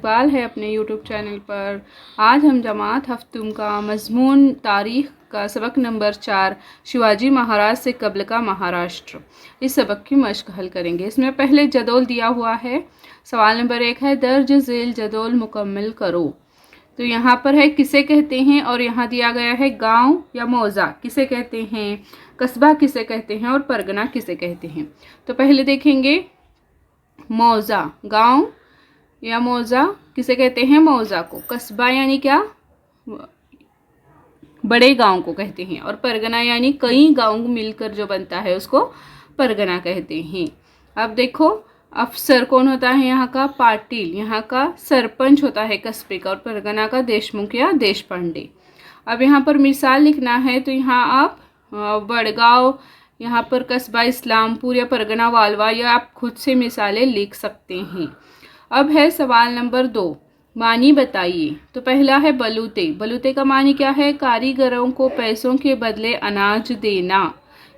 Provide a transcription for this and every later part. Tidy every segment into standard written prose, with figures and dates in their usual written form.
इकबाल है अपने YouTube channel पर। आज हम जमात हफ्तुम का मज़मून तारीख़ का सबक नंबर 4 शिवाजी महाराज से कब्ल का महाराष्ट्र, इस सबक की मश्क हल करेंगे। इसमें पहले जदौल दिया हुआ है। सवाल नंबर 1 है दर्ज झेल जदौल मुकम्मल करो। तो यहाँ पर है किसे कहते हैं, और यहाँ दिया गया है गांव या मौज़ा किसे कहते हैं, कस्बा किसे कहते हैं और परगना किसे कहते हैं। तो पहले देखेंगे मौज़ा, गांव या मौज़ा किसे कहते हैं, मौज़ा को। कस्बा यानी क्या, बड़े गांव को कहते हैं, और परगना यानी कई गांव मिलकर जो बनता है उसको परगना कहते हैं। अब देखो अफसर कौन होता है, यहाँ का पाटिल, यहाँ का सरपंच होता है कस्बे का, और परगना का देशमुख या देशपांडे। अब यहाँ पर मिसाल लिखना है, तो यहाँ आप बड़गांव, यहाँ पर कस्बा इस्लामपुर या परगना वालवा, या आप खुद से मिसालें लिख सकते हैं। अब है सवाल नंबर 2, मानी बताइए। तो पहला है बलूते। बलूते का मानी क्या है, कारीगरों को पैसों के बदले अनाज देना।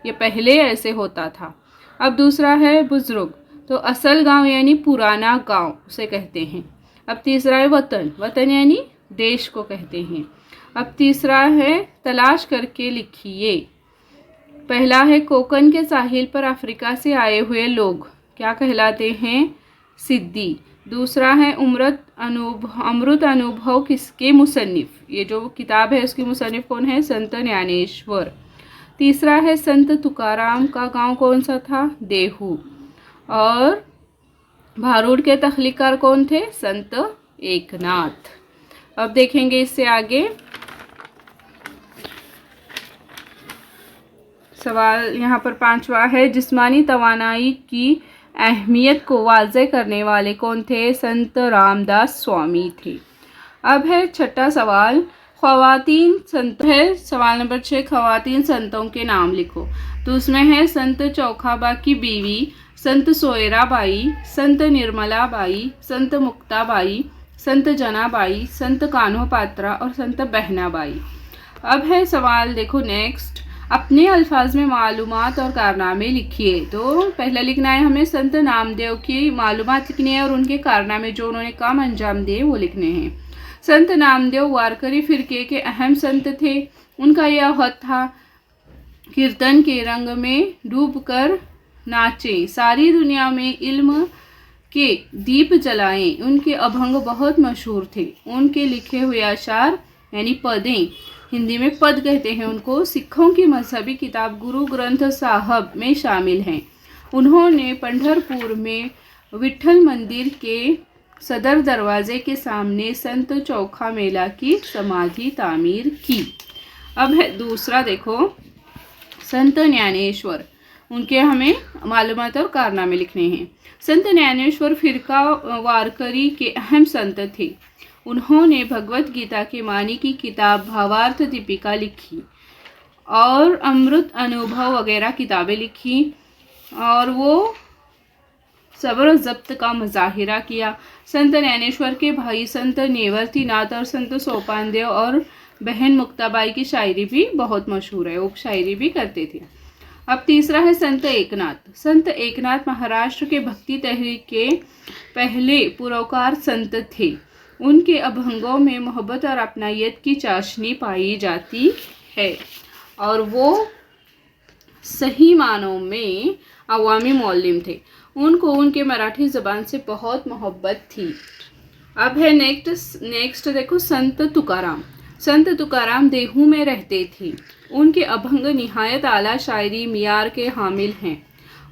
ये पहले ऐसे होता था। अब दूसरा है बुजुर्ग। तो असल गांव यानी पुराना गांव उसे कहते हैं। अब तीसरा है वतन। वतन यानी देश को कहते हैं। अब तीसरा है तलाश करके लिखिए। पहला है कोकन के साहिल पर अफ्रीका से आए हुए लोग क्या कहलाते हैं, सिद्दी। दूसरा है अमृत अनुभव किसके मुसन्निफ, ये जो किताब है उसकी मुसन्निफ कौन है, संत ज्ञानेश्वर। तीसरा है संत तुकाराम का गांव कौन सा था, देहू। और भारूड के तख्लीकार कौन थे, संत एकनाथ। अब देखेंगे इससे आगे सवाल यहाँ पर 5वां है जिस्मानी तवानाई की अहमियत को वाज़े करने वाले कौन थे, संत रामदास स्वामी थे। अब है 6ठा सवाल, ख़वातीन संत है। सवाल नंबर 6, ख़वातीन संतों के नाम लिखो। तो उसमें है संत चौखाबा की बीवी, संत सोयराबाई, संत निर्मलाबाई, संत मुक्ताबाई, संत जनाबाई, संत कान्होपात्रा और संत बहनाबाई। अब है सवाल देखो नेक्स्ट, अपने अल्फाज में मालूमात और कारनामे लिखिए। तो पहला लिखना है हमें संत नामदेव की मालूमात लिखनी है और उनके कारनामे जो उन्होंने काम अंजाम दिए वो लिखने हैं। संत नामदेव वारकरी फिरके के अहम संत थे। उनका यह हद था कीर्तन के रंग में डूबकर नाचें, सारी दुनिया में इल्म के दीप जलाएं। उनके अभंग बहुत मशहूर थे। उनके लिखे हुए अशार यानी पदें, हिंदी में पद कहते हैं उनको, सिखों की मजहबी किताब गुरु ग्रंथ साहब में शामिल हैं। उन्होंने पंढरपुर में विट्ठल मंदिर के सदर दरवाजे के सामने संत चौखा मेला की समाधि तामीर की। अब है दूसरा देखो संत ज्ञानेश्वर, उनके हमें मालूमात और कारनामे लिखने हैं। संत ज्ञानेश्वर फिरका वारकरी के अहम संत थे। उन्होंने भगवत गीता के मानी की किताब भावार्थ दीपिका लिखी और अमृत अनुभव वगैरह किताबें लिखी, और वो सब्र ज़ब्त का मुजाहिरा किया। संत ज्ञानेश्वर के भाई संत नेवर्तीनाथ और संत सोपानदेव और बहन मुक्ताबाई की शायरी भी बहुत मशहूर है, वो शायरी भी करते थे। अब तीसरा है संत एकनाथ। संत एकनाथ महाराष्ट्र के भक्ति तहरीक के पहले पुरस्कार संत थे। उनके अभंगों में मोहब्बत और अपनायत की चाशनी पाई जाती है, और वो सही मानों में अवामी मौलिम थे। उनको उनके मराठी ज़बान से बहुत मोहब्बत थी। अब है नेक्स्ट देखो संत तुकाराम। संत तुकाराम देहू में रहते थे। उनके अभंग निहायत आला शायरी मियार के हामिल हैं।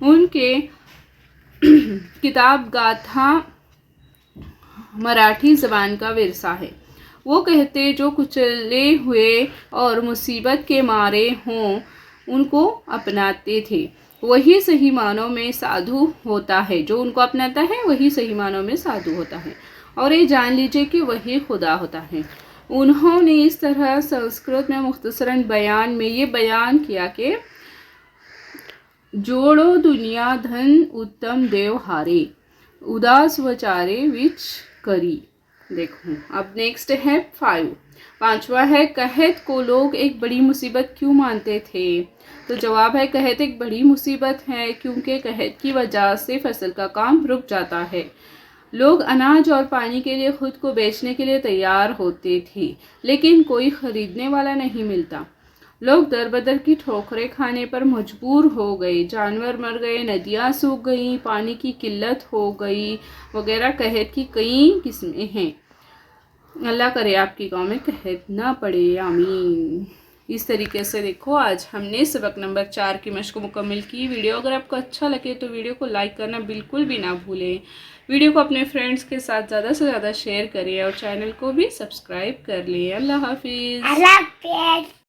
उनके किताब गाथा मराठी ज़बान का विरसा है। वो कहते जो कुचले हुए और मुसीबत के मारे हों उनको अपनाते थे। वही सही मानों में साधु होता है, जो उनको अपनाता है वही सही मानों में साधु होता है, और ये जान लीजिए कि वही खुदा होता है। उन्होंने इस तरह संस्कृत में मुख्तसरन बयान में ये बयान किया कि जोड़ो दुनिया धन उत्तम देव हारे, उदास वचारे विच करी। देखो अब नेक्स्ट है 5वां है कहत को लोग एक बड़ी मुसीबत क्यों मानते थे। तो जवाब है कहत एक बड़ी मुसीबत है क्योंकि कहत की वजह से फसल का काम रुक जाता है। लोग अनाज और पानी के लिए खुद को बेचने के लिए तैयार होते थे, लेकिन कोई खरीदने वाला नहीं मिलता। लोग दर बदर की ठोकरें खाने पर मजबूर हो गए, जानवर मर गए, नदियाँ सूख गई, पानी की किल्लत हो गई वगैरह कहत की कई किस्में हैं। अल्लाह करे आपकी गांव में कहत ना पड़े, आमीन। इस तरीके से देखो आज हमने सबक नंबर 4 की मशक मुकम्मल की। वीडियो अगर आपको अच्छा लगे तो वीडियो को लाइक करना बिल्कुल भी ना भूलें। वीडियो को अपने फ्रेंड्स के साथ ज़्यादा से ज़्यादा शेयर करें और चैनल को भी सब्सक्राइब कर लें। अल्लाह हाफिज़।